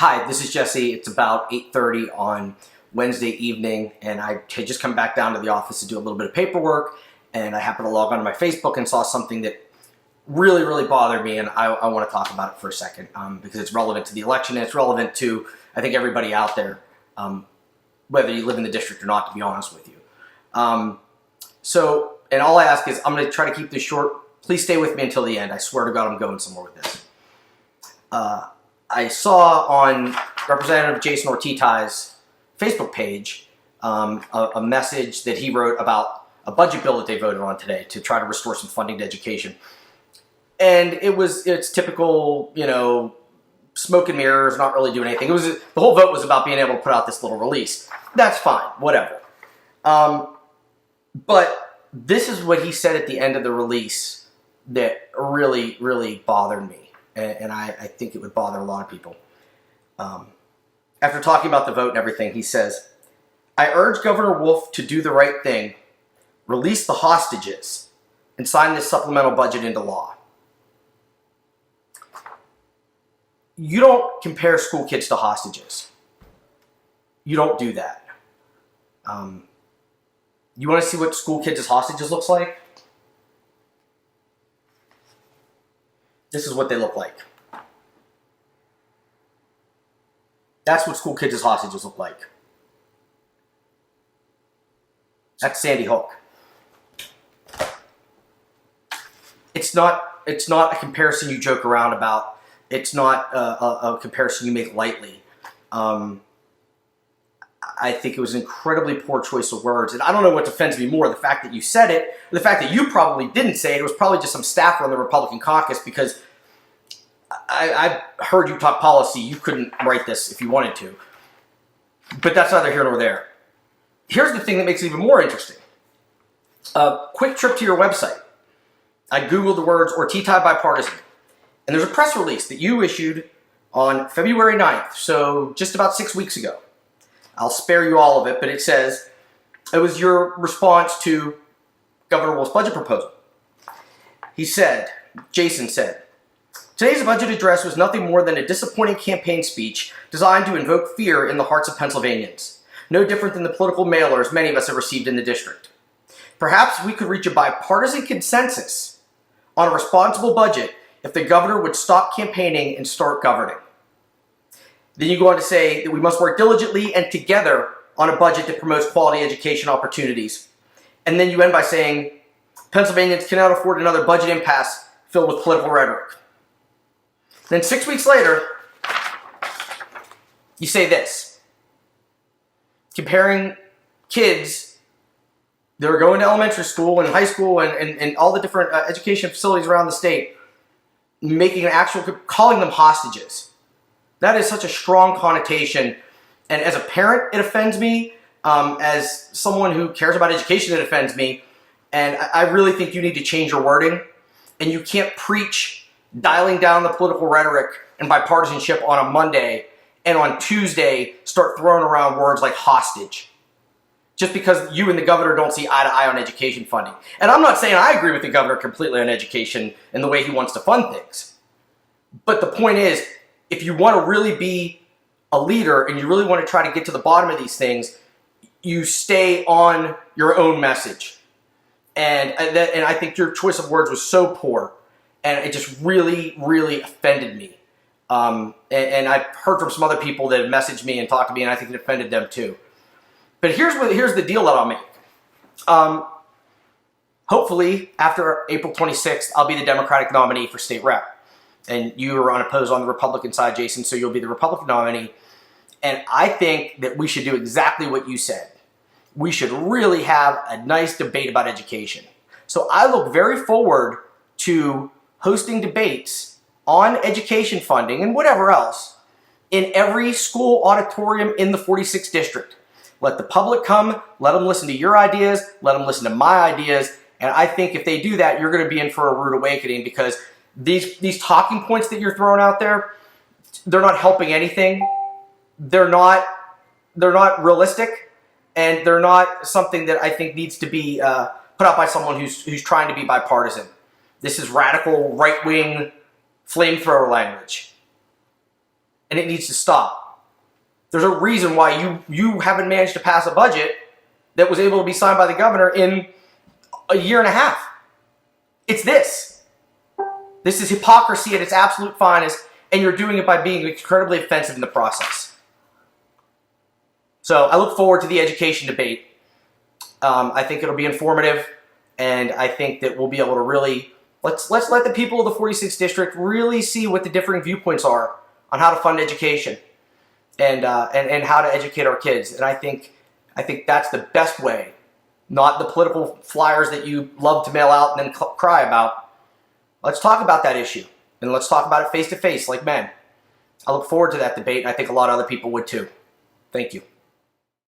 Hi, this is Jesse. It's about 8:30 on Wednesday evening, and I had just come back down to the office to do a little bit of paperwork, and I happened to log onto my Facebook and saw something that really bothered me, and I want to talk about it for a second because it's relevant to the election, and it's relevant to, I think, everybody out there, whether you live in the district or not, to be honest with you. And all I ask is, I'm going to try to keep this short. Please stay with me until the end. I swear to God, I'm going somewhere with this. I saw on Representative Jason Ortitay's Facebook page a message that he wrote about a budget bill that they voted on today to try to restore some funding to education. And it's typical, smoke and mirrors, not really doing anything. The whole vote was about being able to put out this little release. That's fine, whatever. But this is what he said at the end of the release that really bothered me. And I think it would bother a lot of people. After talking about the vote and everything, he says, "I urge Governor Wolf to do the right thing, release the hostages, and sign this supplemental budget into law." You don't compare school kids to hostages. You don't do that. You want to see what school kids as hostages looks like? This is what they look like. That's what school kids as hostages look like. That's Sandy Hook. It's not a comparison you joke around about. It's not a comparison you make lightly. I think it was an incredibly poor choice of words. And I don't know what offends me more, the fact that you said it, or the fact that you probably didn't say it. It was probably just some staffer on the Republican caucus, because I heard you talk policy. You couldn't write this if you wanted to. But that's neither here nor there. Here's the thing that makes it even more interesting. A quick trip to your website. I Googled the words Ortitay bipartisan. And there's a press release that you issued on February 9th, so just about 6 weeks ago. I'll spare you all of it, but it says it was your response to Governor Wolf's budget proposal. Jason said, "Today's budget address was nothing more than a disappointing campaign speech designed to invoke fear in the hearts of Pennsylvanians, no different than the political mailers many of us have received in the district. Perhaps we could reach a bipartisan consensus on a responsible budget if the governor would stop campaigning and start governing." Then you go on to say that we must work diligently and together on a budget that promotes quality education opportunities. And then you end by saying, Pennsylvanians cannot afford another budget impasse filled with political rhetoric. Then 6 weeks later, you say this, comparing kids that are going to elementary school and high school and all the different education facilities around the state, calling them hostages. That is such a strong connotation, and as a parent, it offends me. As someone who cares about education, it offends me, and I really think you need to change your wording, and you can't preach dialing down the political rhetoric and bipartisanship on a Monday, and on Tuesday start throwing around words like hostage, just because you and the governor don't see eye to eye on education funding. And I'm not saying I agree with the governor completely on education and the way he wants to fund things, but the point is, if you want to really be a leader and you really want to try to get to the bottom of these things, you stay on your own message. And I think your choice of words was so poor, and it just really offended me. And I've heard from some other people that have messaged me and talked to me, and I think it offended them too. But here's the deal that I'll make. Hopefully, after April 26th, I'll be the Democratic nominee for state rep. And you are unopposed on the Republican side, Jason, so you'll be the Republican nominee. And I think that we should do exactly what you said. We should really have a nice debate about education. So I look very forward to hosting debates on education funding and whatever else in every school auditorium in the 46th district. Let the public come, let them listen to your ideas, let them listen to my ideas. And I think if they do that, you're going to be in for a rude awakening, because these talking points that you're throwing out there, they're not helping anything. They're not realistic, and they're not something that I think needs to be put out by someone who's trying to be bipartisan. This is radical right-wing flamethrower language. and it needs to stop. There's a reason why you haven't managed to pass a budget that was able to be signed by the governor in a year and a half. It's this. This is hypocrisy at its absolute finest, and you're doing it by being incredibly offensive in the process. So I look forward to the education debate. I think it'll be informative, and I think that we'll be able to really, let's let the people of the 46th District really see what the differing viewpoints are on how to fund education and how to educate our kids. And I think that's the best way, not the political flyers that you love to mail out and then cry about. Let's talk about that issue, and let's talk about it face to face like men. I look forward to that debate, and I think a lot of other people would too. Thank you.